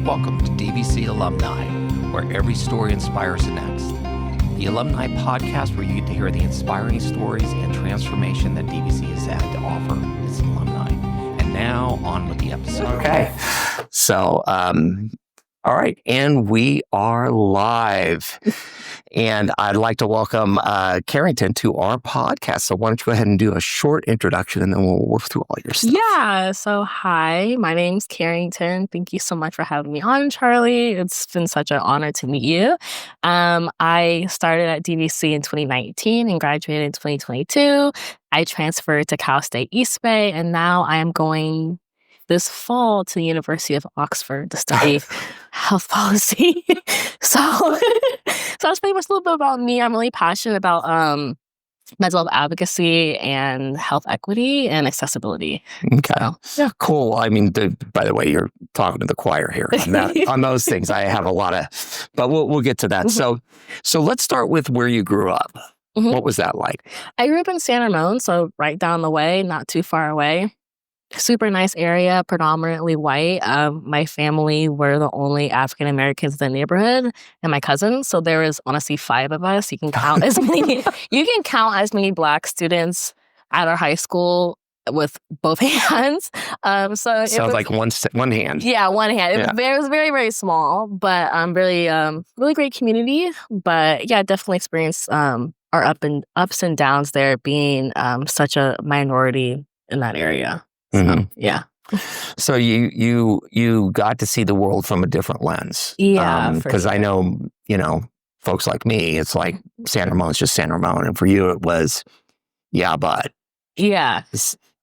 Welcome to DVC Alumni, where every story inspires the next. The Alumni podcast where you get to hear the inspiring stories and transformation that DVC has had to offer its alumni. And now, on with the episode. Okay. So, all right. And we are live. And I'd like to welcome Carrington to our podcast. So why don't you go ahead and do a short introduction and then we'll work through all your stuff. Yeah. So hi, my name's Carrington. Thank you so much for having me on, Charlie. It's been such an honor to meet you. I started at DVC in 2019 and graduated in 2022. I transferred to Cal State East Bay, and now I am going this fall to the University of Oxford to study health policy. So that's pretty much a little bit about me. I'm really passionate about mental health advocacy and health equity and accessibility. Okay. So, yeah, cool. I mean, by the way, you're talking to the choir here on that, on those things. I have a lot of, but we'll get to that. So let's start with where you grew up. Mm-hmm. What was that like? I grew up in San Ramon, so right down the way, not too far away. Super nice area, predominantly white. My family were the only African Americans in the neighborhood, and my cousins. So there was honestly 5 of us. You can count as many. You can count as many Black students at our high school with both hands. So it sounds was, like one hand. Yeah, one hand. It was very, very small, but really great community. But yeah, definitely experienced our ups and downs there, being such a minority in that area. So, mm-hmm. Yeah. So you got to see the world from a different lens. Yeah. Because I know, folks like me, it's like San Ramon is just San Ramon. And for you, it was, but. Yeah.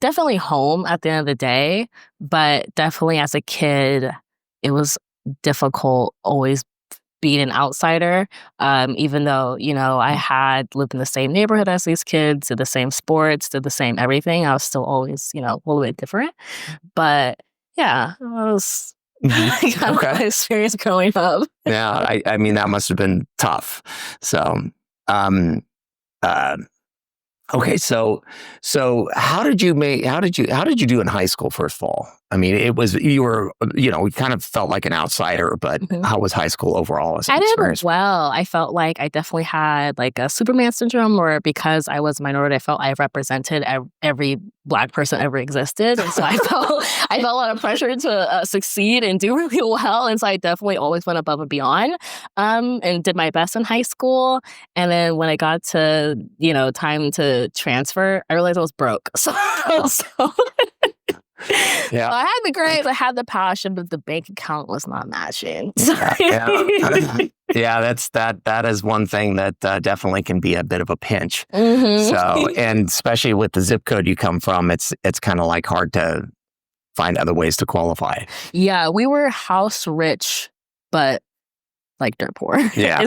Definitely home at the end of the day. But definitely as a kid, it was difficult always being an outsider, even though, I had lived in the same neighborhood as these kids, did the same sports, did the same everything. I was still always, a little bit different. But yeah, it was kind of my experience growing up. Yeah, I mean, that must have been tough. So, okay, so how did you do in high school, first of all? I mean, we kind of felt like an outsider, but how was high school overall as an experience? I did well. I felt like I definitely had like a Superman syndrome, or because I was a minority, I felt I represented every Black person ever existed. And so I felt a lot of pressure to succeed and do really well. And so I definitely always went above and beyond and did my best in high school. And then when I got to, time to transfer, I realized I was broke. So yeah. So I had the grades, I had the passion, but the bank account was not matching. Yeah, that is one thing that definitely can be a bit of a pinch. Mm-hmm. So, and especially with the zip code you come from, it's kind of like hard to find other ways to qualify. Yeah, we were house rich, but like dirt poor. Yeah.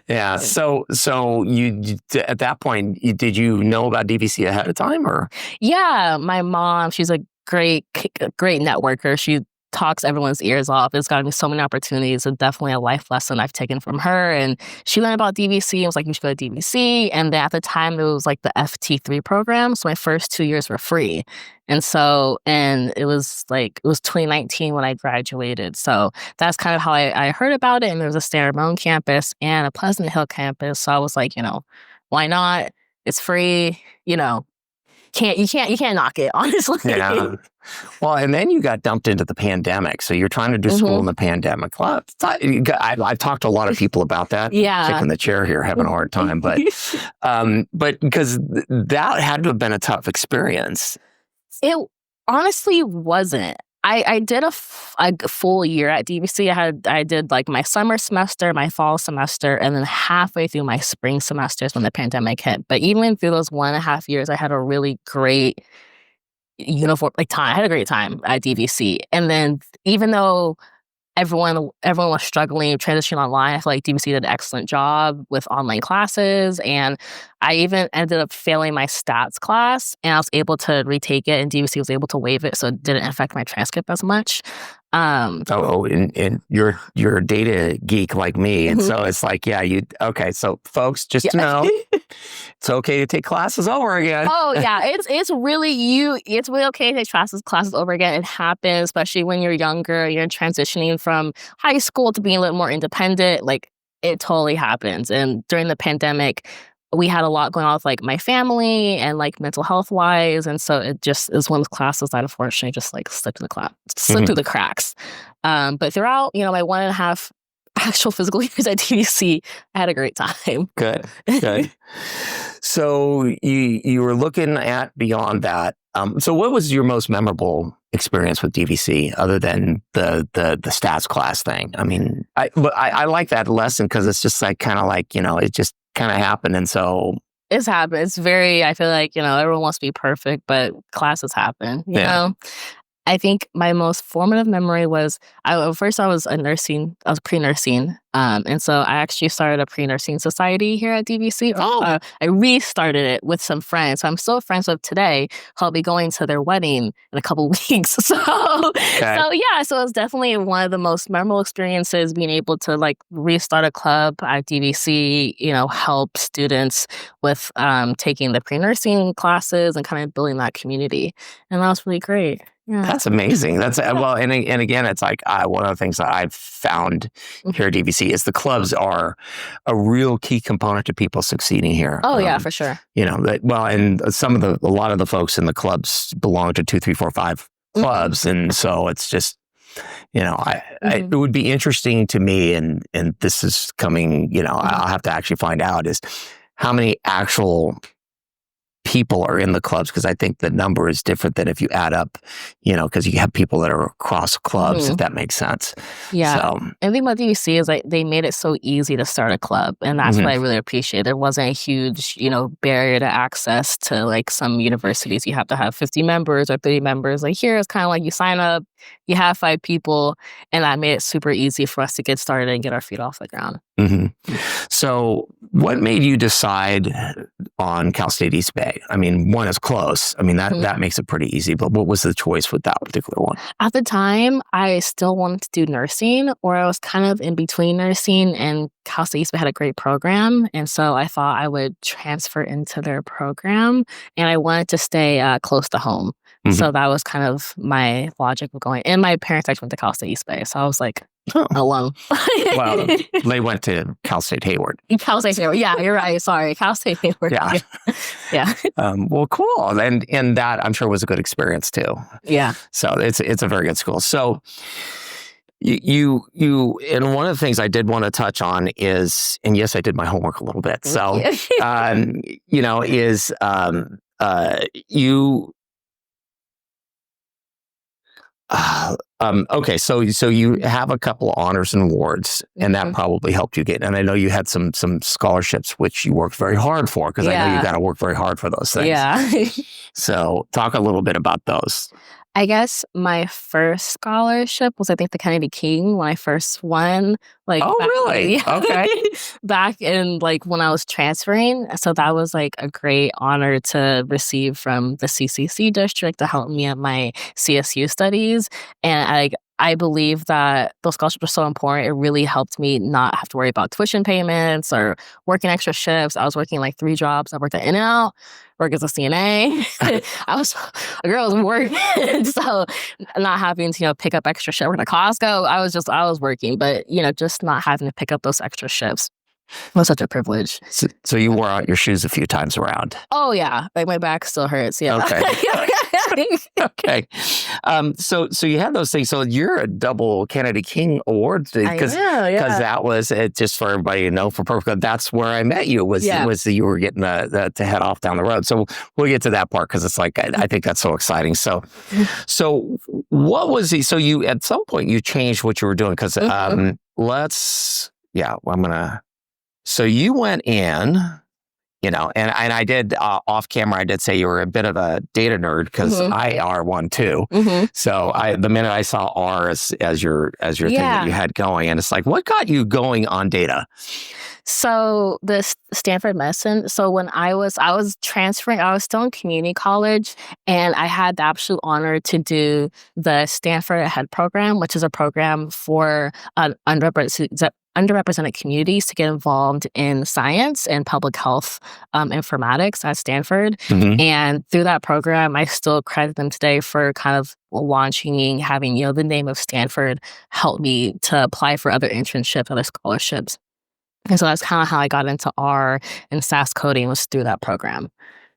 Yeah. So you at that point, did you know about DVC ahead of time, or? Yeah, my mom, she's a great networker. She talks everyone's ears off. It's gotten me so many opportunities, and definitely a life lesson I've taken from her. And she learned about DVC and was like, you should go to DVC. And then at the time, it was like the FT3 program. So my first 2 years were free. And it was 2019 when I graduated. So that's kind of how I heard about it. And there was a San Ramon campus and a Pleasant Hill campus. So I was like, why not? It's free, You can't knock it, honestly. Yeah. Well, and then you got dumped into the pandemic. So you're trying to do school in the pandemic. Well, I've talked to a lot of people about that. Yeah. Kicking the chair here, having a hard time. But because that had to have been a tough experience. It honestly wasn't. I did a full year at DVC. I did like my summer semester, my fall semester, and then halfway through my spring semesters when the pandemic hit. But even through those 1.5 years, I had a really great time. I had a great time at DVC. And then even though everyone was struggling transitioning online, I feel like DVC did an excellent job with online classes. And I even ended up failing my stats class, and I was able to retake it, and DVC was able to waive it, so it didn't affect my transcript as much. And you're a data geek like me. And so it's like, okay. So folks, just to know, it's okay to take classes over again. Oh yeah. It's really okay to take classes over again. It happens, especially when you're younger, you're transitioning from high school to being a little more independent. Like it totally happens. And during the pandemic, we had a lot going on with like my family and like mental health wise. And so it just is one of the classes that unfortunately just like slipped through the cracks. But throughout, my 1.5 actual physical years at DVC, I had a great time. Good. So you were looking at beyond that. So what was your most memorable experience with DVC other than the stats class thing? I mean, I like that lesson because it's just like kind of like, it just kind of happened. And so it's happened. It's very, I feel like, everyone wants to be perfect, but classes happen, you know? I think my most formative memory was, first I was pre-nursing. And so I actually started a pre-nursing society here at DVC. I restarted it with some friends. So I'm still friends with today, who I'll be going to their wedding in a couple weeks. So it's definitely one of the most memorable experiences, being able to like restart a club at DVC, help students with taking the pre-nursing classes and kind of building that community. And that was really great. Yeah. That's amazing. And again, it's like one of the things that I've found here at DVC is the clubs are a real key component to people succeeding here. Oh yeah, for sure. And a lot of the folks in the clubs belong to 2, 3, 4, 5 clubs, and so it's just, it would be interesting to me, and this is coming. I'll have to actually find out is how many actual people are in the clubs, because I think the number is different than if you add up, because you have people that are across clubs, if that makes sense. Yeah. So, and the thing about DVC is like they made it so easy to start a club, and that's what I really appreciate. There wasn't a huge, barrier to access to like some universities. You have to have 50 members or 30 members. Like here, it's kind of like you sign up, you have 5 people, and that made it super easy for us to get started and get our feet off the ground. So what made you decide on Cal State East Bay? I mean, one is close. I mean, that makes it pretty easy, but what was the choice with that particular one? At the time, I still wanted to do nursing, or I was kind of in between nursing, and Cal State East Bay had a great program. And so I thought I would transfer into their program, and I wanted to stay close to home. So that was kind of my logic of going. And my parents actually went to Cal State East Bay, so I was like, alone. Well, they went to Cal State Hayward. Cal State Hayward. Yeah, you're right. Sorry. Cal State Hayward. Yeah. Well, cool. And that I'm sure was a good experience too. Yeah. So it's a very good school. So you and one of the things I did want to touch on is, and yes, I did my homework a little bit. So, okay, so you have a couple of honors and awards, and that probably helped you get. And I know you had some scholarships, which you worked very hard for, because I know you got to work very hard for those things. Yeah. So talk a little bit about those. I guess my first scholarship was, I think, the Kennedy King when I first won. Really? Okay. Back in when I was transferring. So that was like a great honor to receive from the CCC district to help me at my CSU studies. And I believe that those scholarships are so important. It really helped me not have to worry about tuition payments or working extra shifts. I was working 3 jobs. I worked at In-N-Out, worked as a CNA. A girl was working. So not having to, pick up extra shifts. Working at Costco, I was working, but, just not having to pick up those extra shifts was such a privilege. So you wore out your shoes a few times around. Oh yeah. My back still hurts. Yeah. Okay. Okay. So you had those things. So you're a double Kennedy King award, because that was it. Just for everybody to know, for perfect, that's where I met you. Was you were getting to head off down the road. So we'll get to that part, because it's I think that's so exciting. So what was so you at some point you changed what you were doing, because so you went in. And I did off camera, I did say you were a bit of a data nerd, because I are one too. So the minute I saw R as your thing that you had going, and it's like, what got you going on data? So this Stanford medicine. So when I was transferring, I was still in community college, and I had the absolute honor to do the Stanford AHEAD program, which is a program for underrepresented communities to get involved in science and public health informatics at Stanford. Mhm. And through that program, I still credit them today for kind of launching, having, the name of Stanford help me to apply for other internships, other scholarships. And so that's kind of how I got into R and SAS coding, was through that program.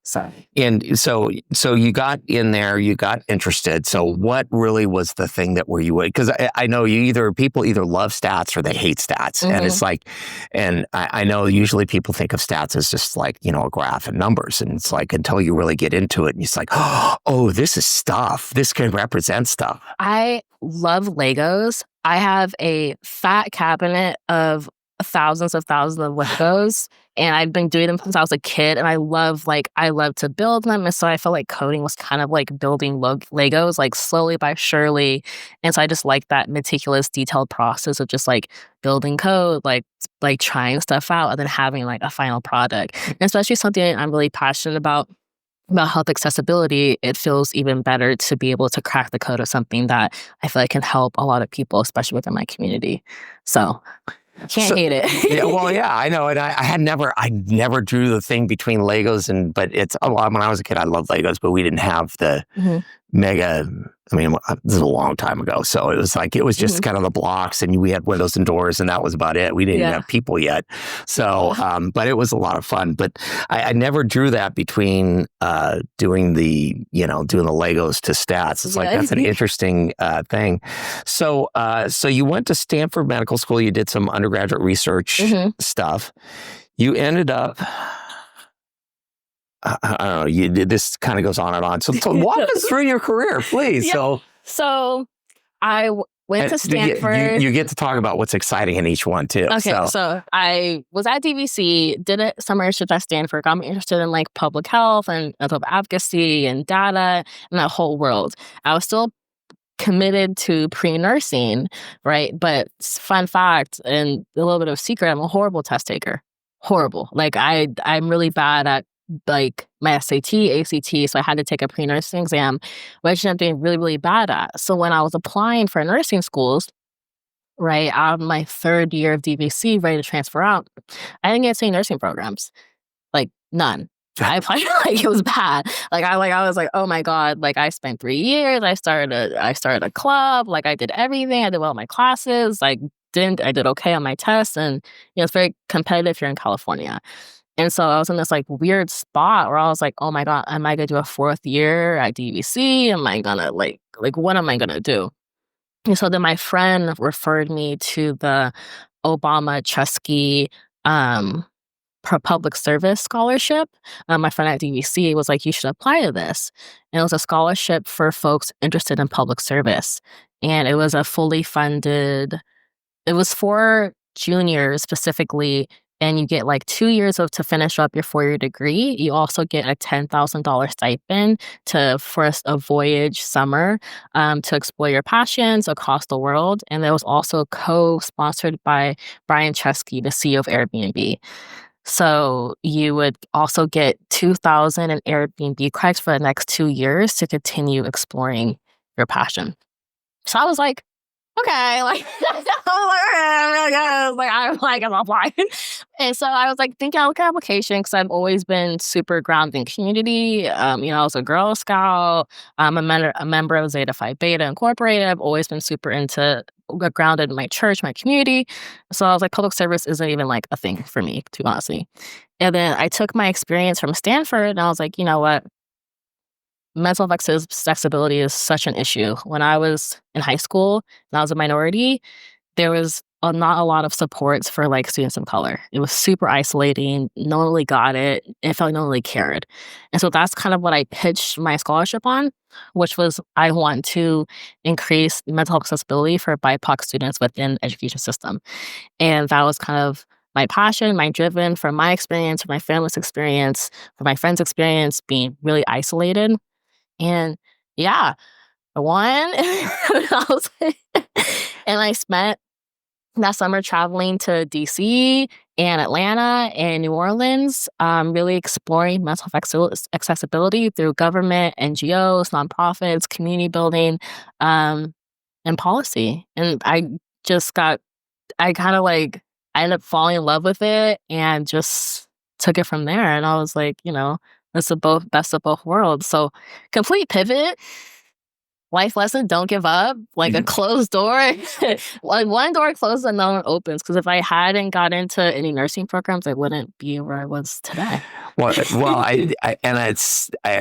So And so you got in there, you got interested. So what really was the thing that where you would? Because I know people either love stats or they hate stats, and it's like, and I know usually people think of stats as just like a graph and numbers, and it's like until you really get into it, and it's like, oh, this is stuff. This can represent stuff. I love Legos. I have a fat cabinet of thousands of Legos, and I've been doing them since I was a kid, and I love to build them. And so I felt like coding was kind of like building Legos, like slowly by surely. And so I just like that meticulous, detailed process of just like building code, like trying stuff out, and then having like a final product. And especially something I'm really passionate about health accessibility, it feels even better to be able to crack the code of something that I feel like can help a lot of people, especially within my community. So can't hate it. Yeah, I know. And I never drew the thing between Legos but when I was a kid, I loved Legos, but we didn't have the mega. I mean, this is a long time ago. So it was just kind of the blocks, and we had windows and doors, and that was about it. We didn't have people yet. So, but it was a lot of fun. But I never drew that between doing the Legos to stats. It's like, that's an interesting thing. So, so you went to Stanford Medical School. You did some undergraduate research stuff. You ended up, I don't know, this kind of goes on and on. So walk us through your career, please. Yeah. So I went to Stanford. You get to talk about what's exciting in each one, too. Okay, so I was at DVC, did a summer internship at Stanford, got me interested in like public health and advocacy and data and that whole world. I was still committed to pre-nursing, right? But fun fact and a little bit of secret, I'm a horrible test taker. Horrible. Like I'm really bad at like my SAT, ACT, so I had to take a pre-nursing exam, which I'm doing really, really bad at. So when I was applying for nursing schools, right, out of my third year of DVC, ready to transfer out, I didn't get any nursing programs, like none. I applied like it was bad. I was like, oh my God, like I spent 3 years. I started a club, like I did everything. I did well in my classes. I did okay on my tests, and it's very competitive here in California. And so I was in this like weird spot where I was like, oh my God, am I gonna do a 4th year at DVC? Am I gonna like what am I gonna do? And so then my friend referred me to the Obama Chesky public service scholarship. My friend at DVC was like, you should apply to this. And it was a scholarship for folks interested in public service. And it was a fully funded, it was for juniors specifically, and you get like 2 years to finish up your 4-year degree. You also get a $10,000 stipend for a voyage summer to explore your passions across the world. And it was also co-sponsored by Brian Chesky, the CEO of Airbnb. So you would also get 2,000 in Airbnb credits for the next 2 years to continue exploring your passion. So I was like, okay, I'm applying. And so I was like thinking I'll look at application because I've always been super grounded in community. I was a Girl Scout. I'm a member of Zeta Phi Beta Incorporated. I've always been super grounded in my church, my community. So I was like, public service isn't even like a thing for me, to be honest. And then I took my experience from Stanford, and I was like, you know what? Mental accessibility is such an issue. When I was in high school and I was a minority, there was not a lot of supports for like students of color. It was super isolating. No one really got it. It felt like no one really cared. And so that's kind of what I pitched my scholarship on, which was I want to increase mental health accessibility for BIPOC students within the education system. And that was kind of my passion, my driven from my experience, from my family's experience, from my friends' experience being really isolated. And yeah, I won. And I spent that summer traveling to DC and Atlanta and New Orleans, really exploring mental health accessibility through government, NGOs, nonprofits, community building, and policy. And I kind of like, I ended up falling in love with it and just took it from there. And I was like, it's the best of both worlds. So complete pivot. Life lesson, don't give up. Like a closed door. Like one door closes, another one opens. Because if I hadn't got into any nursing programs, I wouldn't be where I was today. Well, I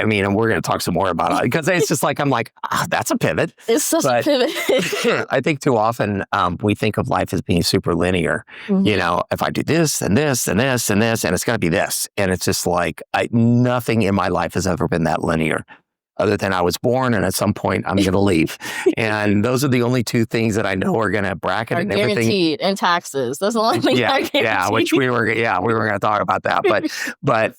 mean, and we're going to talk some more about it because it's just like, I'm like, that's a pivot. It's such a pivot. I think too often we think of life as being super linear. If I do this and this and this and this, and it's going to be this. And it's just like, nothing in my life has ever been that linear. Other than I was born, and at some point I'm going to leave, and those are the only two things that I know are going to bracket and everything. Guaranteed, and taxes. That's the only thing. Yeah, which we were going to talk about that, but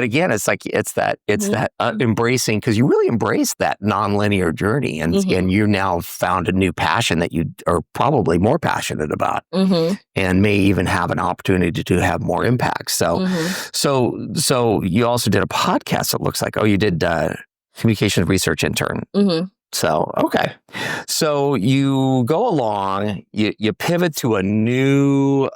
again, it's that embracing, because you really embraced that nonlinear journey, and you now found a new passion that you are probably more passionate about, and may even have an opportunity to have more impact. So you also did a podcast. It looks like you did. Communications research intern. So, okay. So you go along, you pivot to a new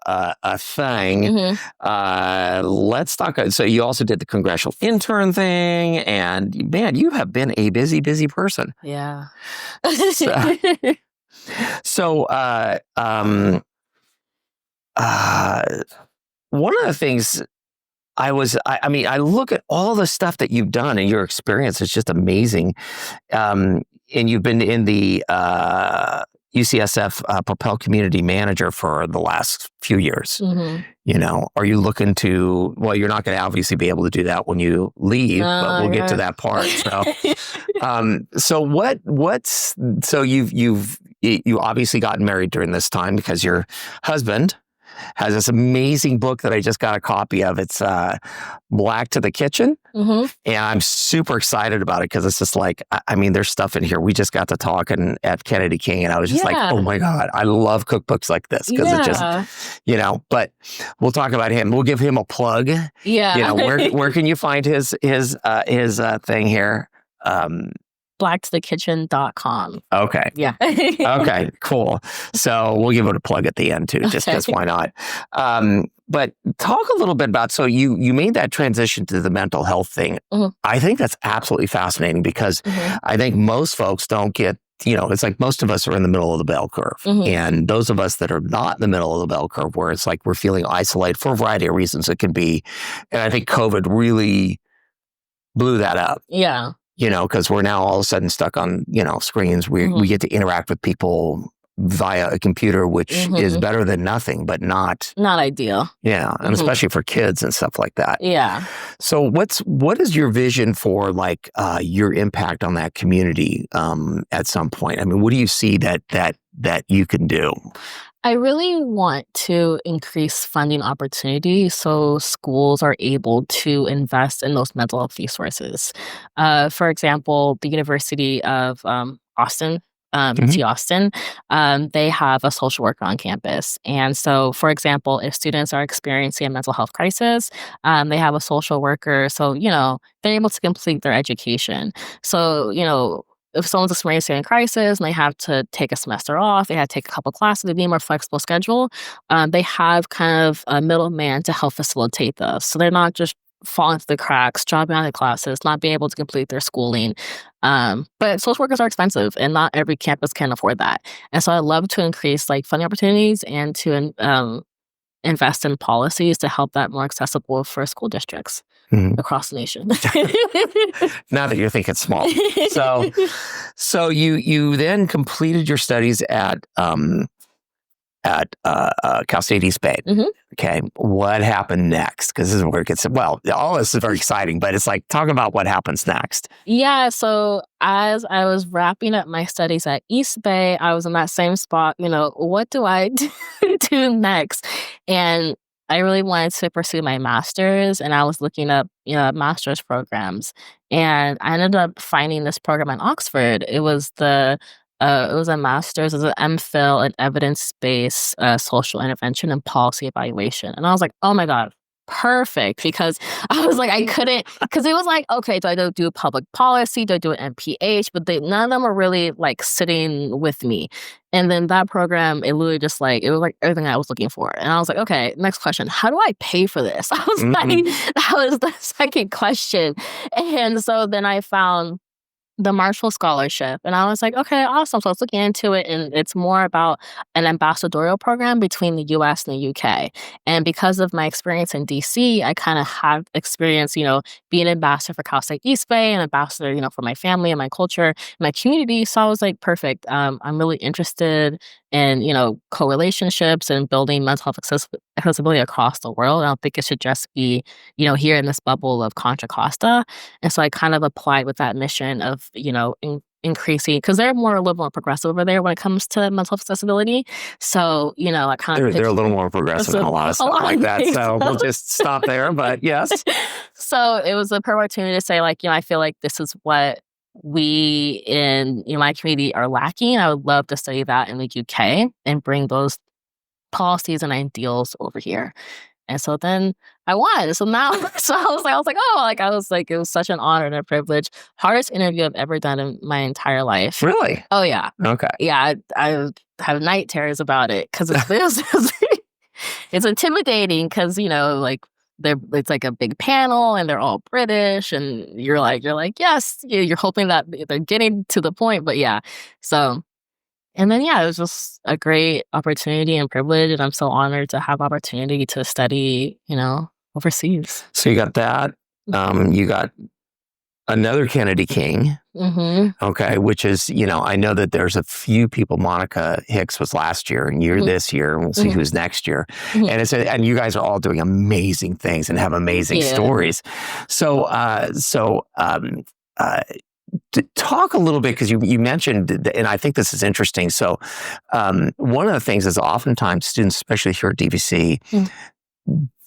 thing. Let's talk. So you also did the congressional intern thing, and man, you have been a busy, busy person. Yeah. So one of the things I look at all the stuff that you've done and your experience is just amazing. And you've been in the UCSF Propel Community Manager for the last few years. Are you looking to, well, you're not going to obviously be able to do that when you leave, but we'll get to that part. So you obviously gotten married during this time because your husband has this amazing book that I just got a copy of. It's Black to the Kitchen. And I'm super excited about it because it's just like, there's stuff in here. We just got to talking at Kennedy King, and I was just like, oh my God, I love cookbooks like this because it just, but we'll talk about him. We'll give him a plug. Where can you find his thing here? blacktothekitchen.com. Okay. Yeah. Okay, cool. So we'll give it a plug at the end too, just because why not? But talk a little bit about, so you made that transition to the mental health thing. I think that's absolutely fascinating because I think most folks don't get, it's like most of us are in the middle of the bell curve. And those of us that are not in the middle of the bell curve, where it's like we're feeling isolated for a variety of reasons it can be. And I think COVID really blew that up. Yeah. Because we're now all of a sudden stuck on, screens. We get to interact with people via a computer, which is better than nothing, but not ideal. Yeah. And especially for kids and stuff like that. Yeah. So what is your vision for like your impact on that community at some point? What do you see that you can do? I really want to increase funding opportunities so schools are able to invest in those mental health resources. For example, the University of Austin, UT Austin, they have a social worker on campus. And so, for example, if students are experiencing a mental health crisis, they have a social worker. So, they're able to complete their education. So, if someone's experiencing a crisis and they have to take a semester off, they have to take a couple classes, they need a more flexible schedule, they have kind of a middleman to help facilitate this. So they're not just falling through the cracks, dropping out of classes, not being able to complete their schooling. But social workers are expensive, and not every campus can afford that. And so I'd love to increase funding opportunities and to invest in policies to help that more accessible for school districts across the nation. Now that you're thinking small. So you then completed your studies at Cal State East Bay. Okay. What happened next? Because this is where it gets, all this is very exciting, but it's like, talk about what happens next. Yeah. So as I was wrapping up my studies at East Bay, I was in that same spot, what do I do next? And I really wanted to pursue my master's, and I was looking up, master's programs. And I ended up finding this program in Oxford. It was the it was a master's, it was an MPhil in evidence-based social intervention and policy evaluation. And I was like, oh my God, perfect. Because I was like, I couldn't, because it was like, okay, do I do public policy? Do I do an MPH? But none of them were really like sitting with me. And then that program, it literally just like, it was like everything I was looking for. And I was like, okay, next question. How do I pay for this? I was like, that was the second question. And so then I found the Marshall Scholarship. And I was like, okay, awesome. So I was looking into it, and it's more about an ambassadorial program between the US and the UK. And because of my experience in DC, I kind of have experience, being an ambassador for Cal State East Bay, and ambassador, for my family and my culture, my community. So I was like, perfect. I'm really interested in, co-relationships and building mental health accessibility across the world. I don't think it should just be, here in this bubble of Contra Costa. And so I kind of applied with that mission of, increasing, because they're more liberal and progressive over there when it comes to mental health accessibility. So, I kind of... They're a little more progressive than a lot of stuff like that. So we'll just stop there, but yes. So it was a perfect opportunity to say, like, I feel like this is what we in my community are lacking. I would love to study that in the UK and bring those policies and ideals over here. And so then I won. So now, I was like, it was such an honor and a privilege. Hardest interview I've ever done in my entire life. Really? Oh, yeah. Okay. Yeah, I have night terrors about it because it's intimidating because, it's like a big panel and they're all British and you're like, yes, you're hoping that they're getting to the point. But yeah, so... And then, it was just a great opportunity and privilege. And I'm so honored to have opportunity to study, overseas. So you got that. You got another Kennedy King. Okay. Which is, I know that there's a few people. Monica Hicks was last year and you're this year. And we'll see who's next year. And and you guys are all doing amazing things and have amazing stories. So, to talk a little bit, because you mentioned, and I think this is interesting. So one of the things is oftentimes students, especially here at DVC,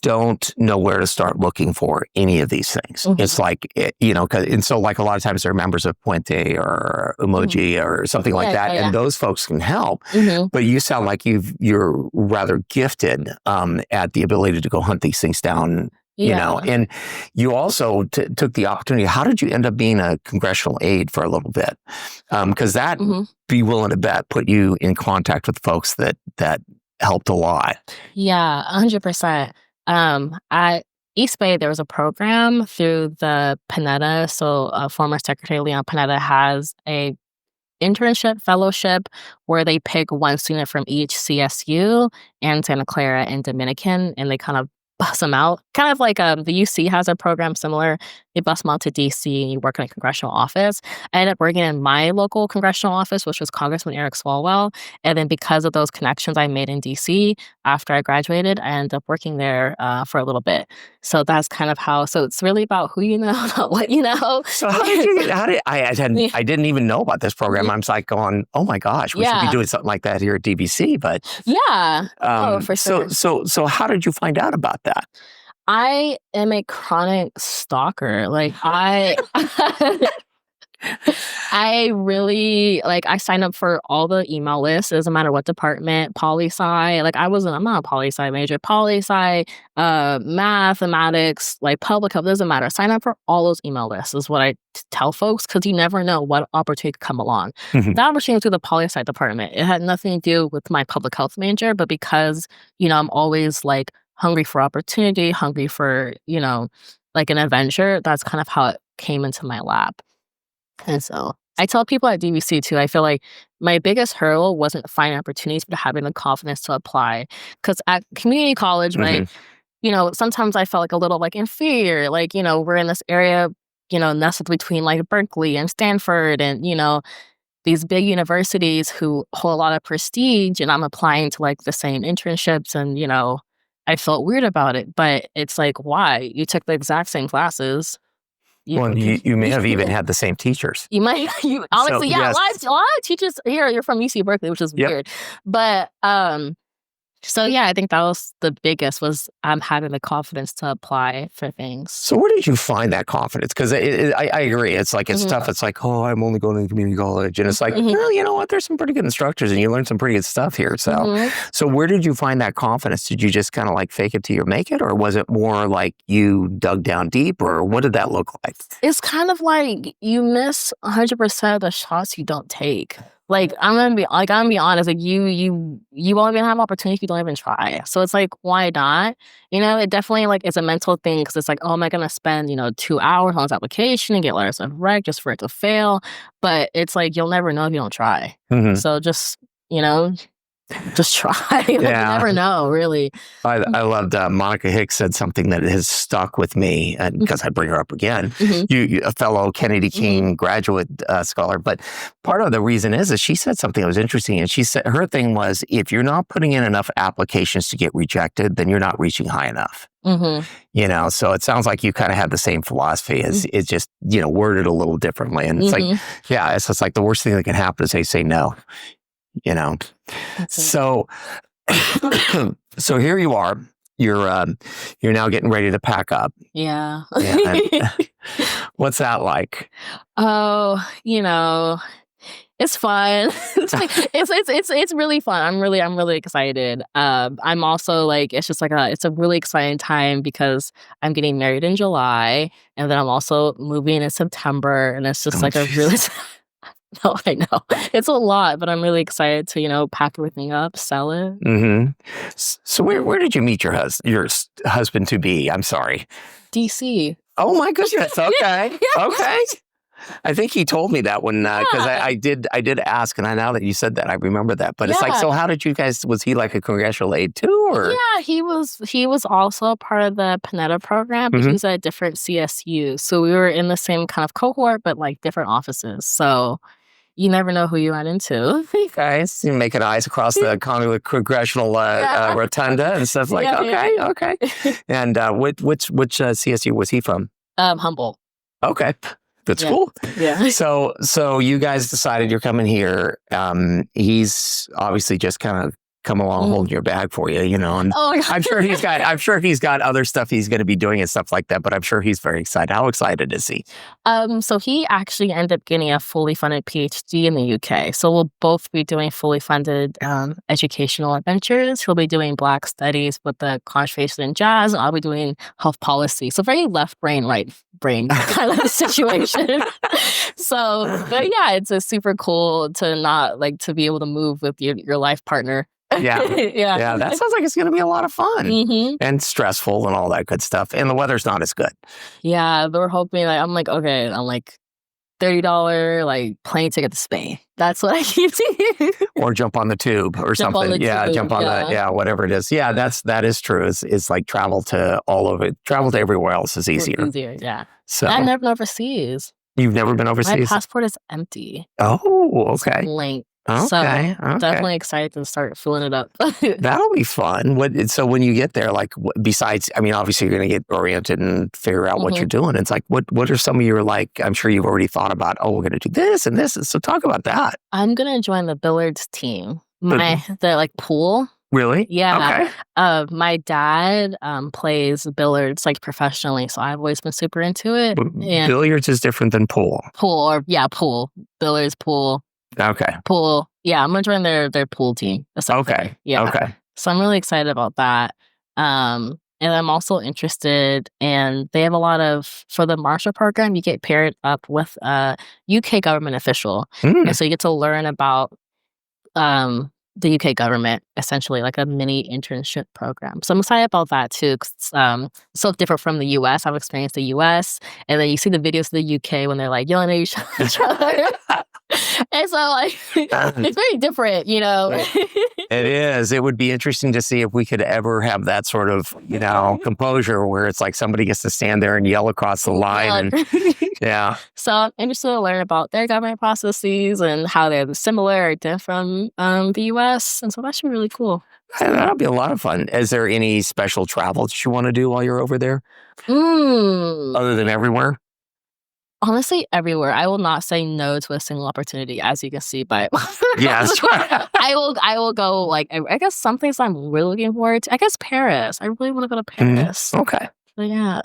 don't know where to start looking for any of these things. It's like, and so like a lot of times they're members of Puente or Emoji or something like that. And those folks can help. But you sound like you're rather gifted at the ability to go hunt these things down. And you also took the opportunity. How did you end up being a congressional aide for a little bit? Because that, be willing to bet, put you in contact with folks that helped a lot. Yeah, 100%. At East Bay, there was a program through the Panetta. So former Secretary Leon Panetta has a internship fellowship where they pick one student from each CSU and Santa Clara and Dominican, and they kind of bust them out. Kind of like the UC has a program similar. They bust them out to DC and you work in a congressional office. I ended up working in my local congressional office, which was Congressman Eric Swalwell. And then because of those connections I made in DC after I graduated, I ended up working there for a little bit. So that's kind of how, so it's really about who you know, not what you know. So I didn't even know about this program. I'm just like going, oh my gosh, we should be doing something like that here at DVC. But for sure. So how did you find out about that? I am a chronic stalker. Like I really, I signed up for all the email lists. It doesn't matter what department, poli-sci. I'm not a poli-sci major. Poli-sci, mathematics, public health, doesn't matter. Sign up for all those email lists is what I tell folks, because you never know what opportunity could come along. That opportunity was through the poli-sci department. It had nothing to do with my public health major, but because, I'm always hungry for opportunity, hungry for, an adventure, that's kind of how it came into my lap. And so I tell people at DVC too, I feel like my biggest hurdle wasn't finding opportunities, but having the confidence to apply. Because at community college, sometimes I felt a little inferior. We're in this area, nestled between Berkeley and Stanford and, these big universities who hold a lot of prestige, and I'm applying to the same internships and, I felt weird about it, but it's why? You took the exact same classes. You may have even had the same teachers. You might, honestly, yes. A lot of teachers here, you're from UC Berkeley, which is weird. But So yeah, I think that was the biggest was having the confidence to apply for things. So where did you find that confidence? Because I agree. It's like, it's Mhm. tough. It's like, oh, I'm only going to community college. And it's like, Mhm. well, you know what? There's some pretty good instructors and you learn some pretty good stuff here. So, Mhm. so where did you find that confidence? Did you just kind of like fake it till you make it? Or was it more like you dug down deep, or what did that look like? It's kind of like you miss 100% of the shots you don't take. Like I'm gonna be honest. Like you won't even have opportunity if you don't even try. So it's like, why not? It definitely like it's a mental thing because it's like, oh, am I gonna spend 2 hours on this application and get letters of rec just for it to fail? But it's like you'll never know if you don't try. Mhm. So you know just try. Like, you Yeah. never know, really. I loved Monica Hicks said something that has stuck with me, and because I bring her up again, Mhm. you a fellow Kennedy King graduate scholar. But part of the reason is she said something that was interesting, and she said her thing was, if you're not putting in enough applications to get rejected, then you're not reaching high enough. Mhm. So it sounds like you kind of have the same philosophy as it's just worded a little differently, and it's like, Mhm. yeah, it's just like the worst thing that can happen is they say no. That's it. So so here you are. You're now getting ready to pack up. Yeah. And what's that like? Oh, it's fun. It's really fun. I'm really excited. I'm also like it's just like it's a really exciting time because I'm getting married in July, and then I'm also moving in September, and it's just Oh, like a really jeez. no, I know it's a lot, but I'm really excited to pack everything up, sell it. Mm-hmm. So where did you meet your husband to be? I'm sorry. DC. Oh my goodness. Okay. Yeah. Okay. I think he told me that when because Yeah. I did ask, and now that you said that, I remember that. But it's like, Yeah. so how did you guys? Was he like a congressional aide too, or? Yeah, he was also part of the Panetta program, but he Mhm. was at different CSU. So we were in the same kind of cohort, but like different offices. So you never know who you run into. Guys, you making eyes across the congressional Yeah. rotunda and stuff like. Yeah, yeah. Okay. And which CSU was he from? Humboldt. Okay, good Yeah. school. Yeah. So you guys decided you're coming here. He's obviously just kind of come along Mhm. holding your bag for you, and Oh my God. I'm sure he's got other stuff he's going to be doing and stuff like that. But I'm sure he's very excited. How excited is he? So he actually ended up getting a fully funded PhD in the UK. So we'll both be doing fully funded educational adventures. He'll be doing Black studies with the concentration in jazz, and I'll be doing health policy. So very left brain, right brain kind of situation. But yeah, it's a super cool to not like to be able to move with your life partner. Yeah. Yeah. Yeah, that sounds like it's going to be a lot of fun Hmm. and stressful and all that good stuff. And the weather's not as good. Yeah, but we're hoping I'm like, okay, I'm like $30 like plane ticket to Spain. That's what I keep seeing. Or jump on the tube or Jump on something. the Yeah, tube, jump on yeah. whatever it is. Yeah, that is true. It's like travel to all of it. Travel to everywhere else is easier. Easier, yeah. So I've never been overseas. you've never been My overseas? passport is empty. Oh, It's okay. blank. Okay. So Okay. definitely excited to start filling it up. That'll be fun. So when you get there, like besides, I mean, obviously you're going to get oriented and figure out what Mhm. you're doing. It's like, what are some of your like? I'm sure you've already thought about. Oh, we're going to do this and this. So talk about that. I'm gonna join the billiards team. The like pool. Really? Yeah. Okay. My dad plays billiards like professionally, so I've always been super into it. And Billiards is different than pool. pool. Billiards, pool. Okay. Pool. Yeah, I'm gonna join their pool team. Essentially. Okay. Yeah. Okay. So I'm really excited about that. And I'm also interested in they have a lot of for the Marshall program, you get paired up with a UK government official. And so you get to learn about the UK government, essentially like a mini internship program. So I'm excited about that too. 'Cause it's so different from the US. I've experienced the US, and then you see the videos of the UK when they're like yelling at each other. And so like it's very different, It is. It would be interesting to see if we could ever have that sort of, composure where it's like somebody gets to stand there and yell across the line. And yeah. So I'm interested to learn about their government processes and how they're similar or different from the US. And so that should be really cool. That'll be a lot of fun. Is there any special travel that you want to do while you're over there other than everywhere? Honestly, everywhere. I will not say no to a single opportunity, as you can see by Yes. I will go, like, I guess some things I'm really looking forward to. I guess Paris. I really want to go to Paris. Okay. But yeah.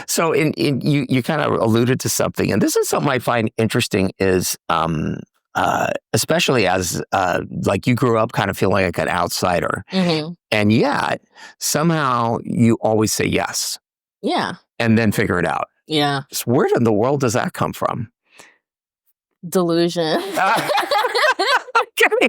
So you kind of alluded to something, and this is something I find interesting is especially as like you grew up kind of feeling like an outsider, and yet somehow you always say yes. Yeah. And then figure it out. Yeah. So where in the world does that come from? Delusion. Okay.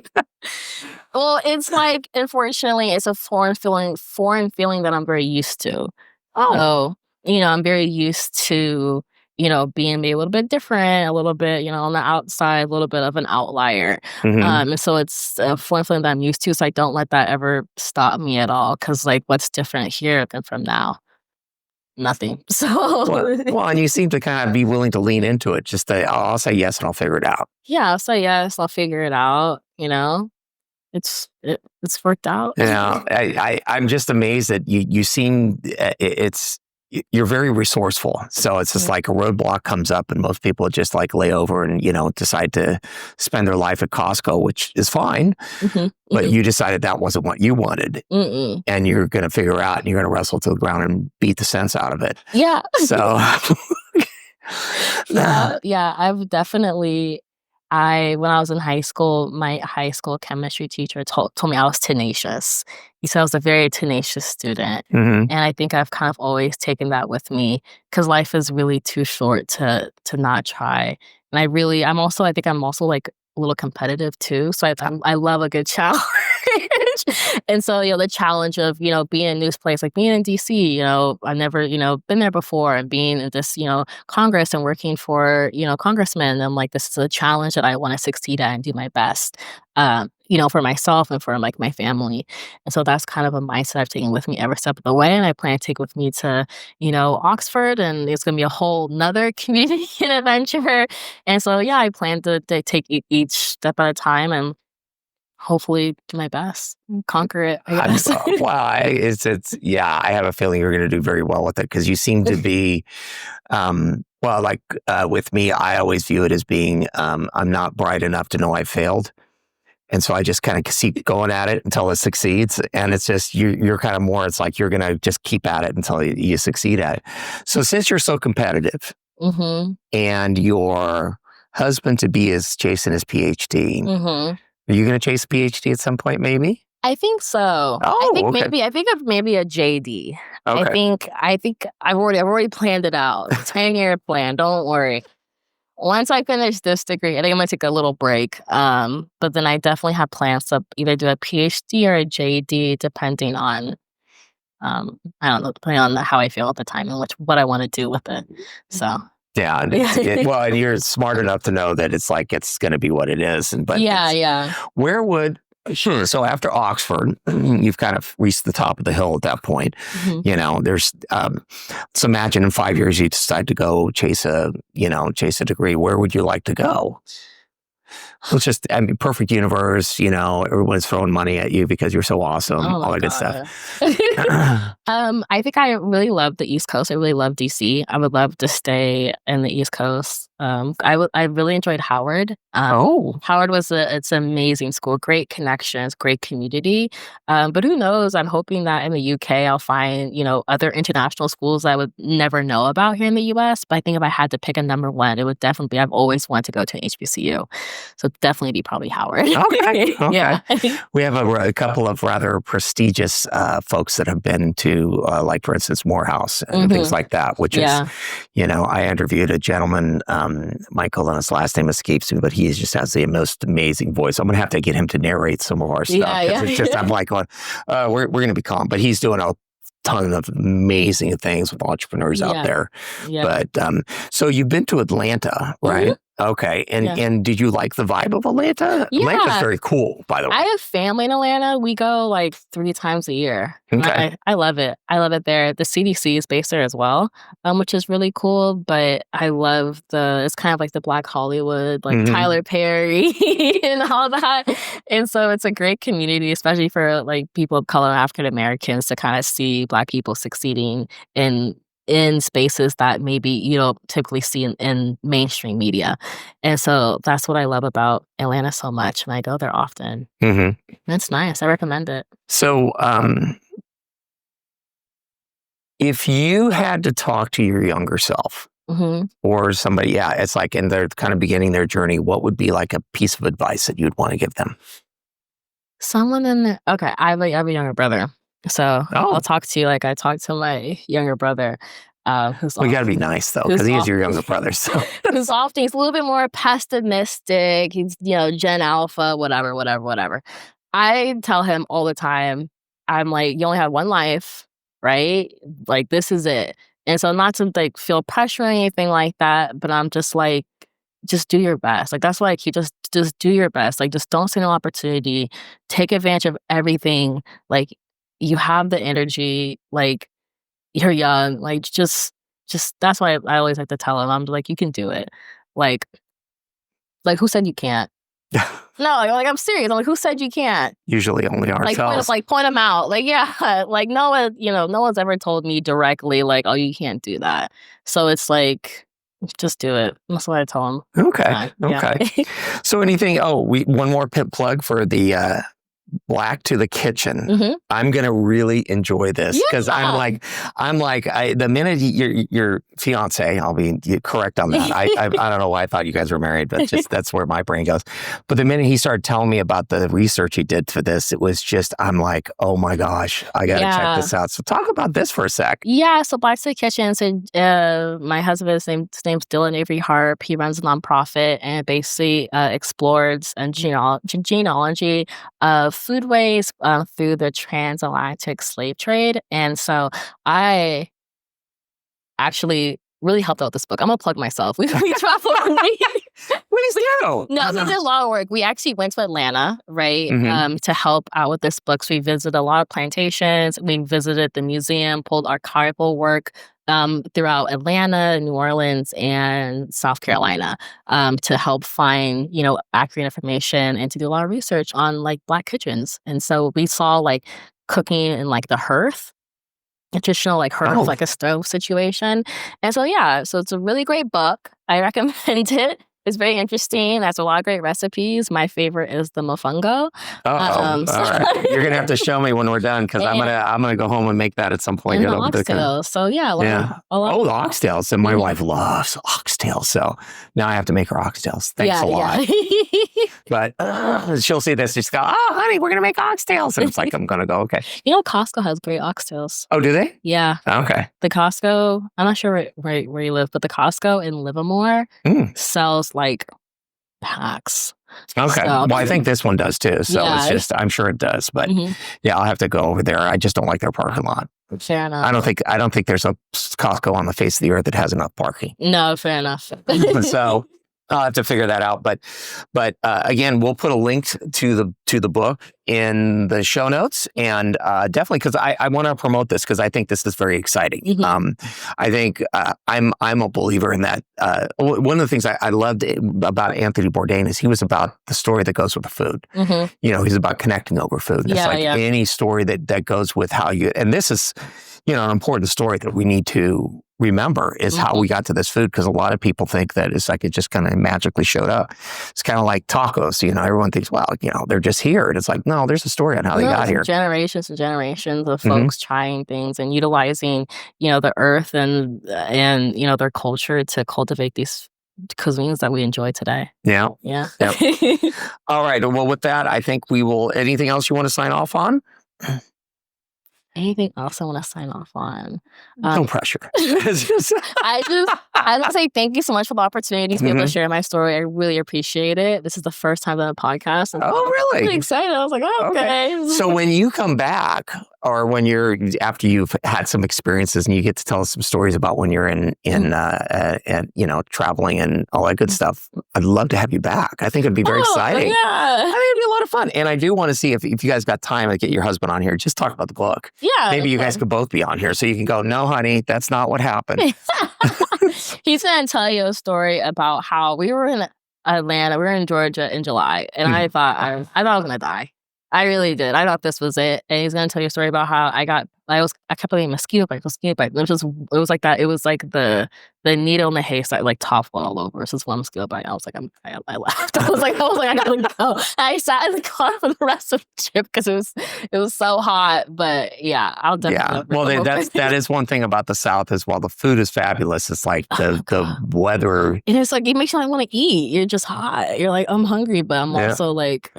Well, it's like, unfortunately, it's a foreign feeling that I'm very used to. So, I'm very used to, being maybe a little bit different, a little bit, on the outside, a little bit of an outlier. And so it's a foreign feeling that I'm used to. So I don't let that ever stop me at all. Because, like, what's different here than from now? Nothing. So well, and you seem to kind of be willing to lean into it. Just I'll say yes and I'll figure it out. Yeah, I'll say yes. I'll figure it out. It's worked out. Yeah, I'm just amazed that you seem you're very resourceful. So it's just like a roadblock comes up and most people just like lay over and, decide to spend their life at Costco, which is fine. But you decided that wasn't what you wanted. And you're going to figure out and you're going to wrestle to the ground and beat the sense out of it. Yeah. So. Yeah. I've definitely, when I was in high school, my high school chemistry teacher told me I was tenacious. He said I was a very tenacious student. And I think I've kind of always taken that with me because life is really too short to not try. And I think I'm also like a little competitive too. So I love a good challenge. And so, the challenge of, being in a new place, like being in DC, I've never, been there before and being in this, Congress and working for, congressmen. I'm like, this is a challenge that I want to succeed at and do my best, for myself and for like my family. And so that's kind of a mindset I've taken with me every step of the way. And I plan to take with me to, Oxford, and it's going to be a whole nother community and adventure. And so, yeah, I plan to take each step at a time and hopefully do my best and conquer it, I guess. I have a feeling you're going to do very well with it because you seem to be, with me, I always view it as being, I'm not bright enough to know I failed. And so I just kind of keep going at it until it succeeds. And it's just, you're kind of more, it's like you're going to just keep at it until you succeed at it. So since you're so competitive and your husband to be is chasing his PhD, are you going to chase a PhD at some point, maybe? I think so. I think maybe a JD. Okay. I think I've already planned it out. 10-year plan. Don't worry. Once I finish this degree, I think I'm going to take a little break. But then I definitely have plans to either do a PhD or a JD, depending on, I don't know, depending on how I feel at the time and what I want to do with it. So. Yeah. And you're smart enough to know that it's like, it's going to be what it is. So after Oxford, you've kind of reached the top of the hill at that point. There's, so imagine in 5 years, you decide to go chase a degree. Where would you like to go? It's just, perfect universe, everyone's throwing money at you because you're so awesome, all that good stuff. I think I really love the East Coast. I really love DC. I would love to stay in the East Coast. I really enjoyed Howard. Howard it's an amazing school, great connections, great community. But who knows? I'm hoping that in the UK I'll find, other international schools I would never know about here in the US. But I think if I had to pick a number one, it would definitely be, I've always wanted to go to an HBCU. So definitely be probably Howard. Okay. Yeah. We have a couple of rather prestigious folks that have been to, like, for instance, Morehouse and things like that, which is, I interviewed a gentleman, Michael, and his last name escapes me, but he just has the most amazing voice. I'm going to have to get him to narrate some of our stuff. It's just, I'm like, we're going to be calm, but he's doing a ton of amazing things with entrepreneurs out there. Yeah. But so you've been to Atlanta, right? Okay. And did you like the vibe of Atlanta? Yeah. Atlanta's very cool, by the way. I have family in Atlanta. We go like 3 times a year. Okay. I love it. I love it there. The CDC is based there as well, which is really cool. But I love it's kind of like the Black Hollywood, like Tyler Perry and all that. And so it's a great community, especially for like people of color, African Americans, to kind of see Black people succeeding in in spaces that maybe you don't typically see in mainstream media. And so that's what I love about Atlanta so much. And I go there often. Mm-hmm. It's nice. I recommend it. So, if you had to talk to your younger self Hmm. or somebody, it's like, and they're kind of beginning their journey, what would be like a piece of advice that you'd want to give them? Someone in the, okay, I have a younger brother. So Oh. I'll talk to you like I talk to my younger brother. Who's Well, you got to be nice though, because he is your younger brother. So who's often, he's a little bit more pessimistic. He's, Gen Alpha, whatever. I tell him all the time, I'm like, you only have one life, right? Like, this is it. And so not to like feel pressure or anything like that, but I'm just like, just do your best. Like, that's why I keep just do your best. Like, just don't see no opportunity. Take advantage of everything. Like, you have the energy. Like, you're young. Like, just that's why I always like to tell him. I'm like, you can do it. Like who said you can't? No, like I'm serious. I'm like, who said you can't? Usually only ourselves. Point them out. Like, yeah, like no one, no one's ever told me directly, like, oh, you can't do that. So it's like, just do it. That's what I tell them. Okay. Okay. So anything? Oh, one more pit plug for the Black to the Kitchen. Mm-hmm. I'm gonna really enjoy this because I'm like, the minute your fiance, I'll be correct on that. I don't know why I thought you guys were married, but just that's where my brain goes. But the minute he started telling me about the research he did for this, it was just, I'm like, oh my gosh, I gotta check this out. So talk about this for a sec. Yeah, so Black to the Kitchen. So my husband, his name's Dylan Avery Harp. He runs a nonprofit and basically explores genealogy of foodways through the transatlantic slave trade. And so I actually really helped out with this book. I'm gonna plug myself. We traveled. What is that? No, we did a lot of work. We actually went to Atlanta, right, to help out with this book. So we visited a lot of plantations. We visited the museum, pulled archival work throughout Atlanta, New Orleans, and South Carolina to help find, accurate information and to do a lot of research on like Black kitchens. And so we saw like cooking in like the hearth. Traditional like hearth, like a stove situation. And so, so it's a really great book. I recommend it. It's very interesting. There's a lot of great recipes. My favorite is the mofongo. All right. You're gonna have to show me when we're done because I'm gonna go home and make that at some point. And the oxtails. So the oxtails. And my wife loves oxtails. So now I have to make her oxtails. Thanks a lot. But she'll see this. She's go, oh, honey, we're gonna make oxtails. And it's like I'm gonna go, okay. Costco has great oxtails. Oh, do they? Yeah. Okay. The Costco. I'm not sure where you live, but the Costco in Livermore sells like packs. Okay. Well, I think this one does too. So it's just, I'm sure it does. But I'll have to go over there. I just don't like their parking lot. Fair enough. I don't think there's a Costco on the face of the earth that has enough parking. No, fair enough. So I'll have to figure that out. But again, we'll put a link to the book in the show notes, and definitely because I want to promote this because I think this is very exciting. I think I'm a believer in that. One of the things I loved about Anthony Bourdain is he was about the story that goes with the food. He's about connecting over food. It's any story that goes with how you. And this is, an important story that we need to remember is how we got to this food, because a lot of people think that it's like it just kind of magically showed up. It's kind of like tacos, everyone thinks, well, they're just here. And it's like, no, there's a story on how they got here. Generations and generations of folks trying things and utilizing, the earth and their culture to cultivate these cuisines that we enjoy today. Yeah. Yep. All right. Well, with that, I think we will, anything else you want to sign off on? Anything else I want to sign off on? No pressure. I just say thank you so much for the opportunity to be able to share my story. I really appreciate it. This is the first time on a podcast. And really? I'm really excited. I was like, okay. So when you come back, or after you've had some experiences and you get to tell us some stories about when you're in traveling and all that good stuff, I'd love to have you back. I think it'd be very exciting. Yeah. I think it'd be a lot of fun. And I do want to see if you guys got time to get your husband on here, just talk about the book. Yeah. Maybe you guys could both be on here so you can go, no, honey, that's not what happened. He's going to tell you a story about how we were in Atlanta, we were in Georgia in July, and I thought I was going to die. I really did. I thought this was it. And he's going to tell you a story about how I got I kept playing mosquito bite. It was like that. It was like the needle in the haystack, like top all over. It's just one mosquito bite. I was like, I laughed. I was like, I gotta go. I sat in the car for the rest of the trip because it was so hot. But yeah, I'll definitely. Well, that is one thing about the South as well. The food is fabulous. It's like the weather, and it's like it makes you like want to eat. You're just hot. You're like, I'm hungry, but I'm also like.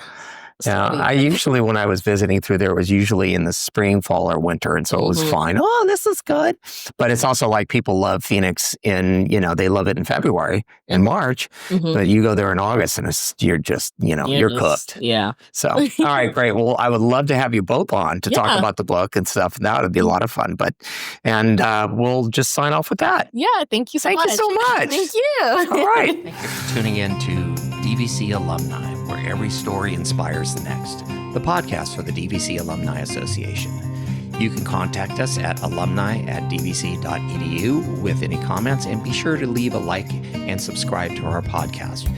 Yeah, I usually, when I was visiting through there, it was usually in the spring, fall, or winter. And so it was fine. Oh, this is good. But it's also like people love Phoenix they love it in February and March. But you go there in August and you're just, you're cooked. Yeah. So, all right, great. Well, I would love to have you both on to talk about the book and stuff. That would be a lot of fun. And we'll just sign off with that. Yeah, thank you so much. Thank you so much. Thank you. All right. Thank you for tuning in to DVC Alumni, where every story inspires the next, the podcast for the DVC Alumni Association. You can contact us at alumni@dvc.edu with any comments, and be sure to leave a like and subscribe to our podcast.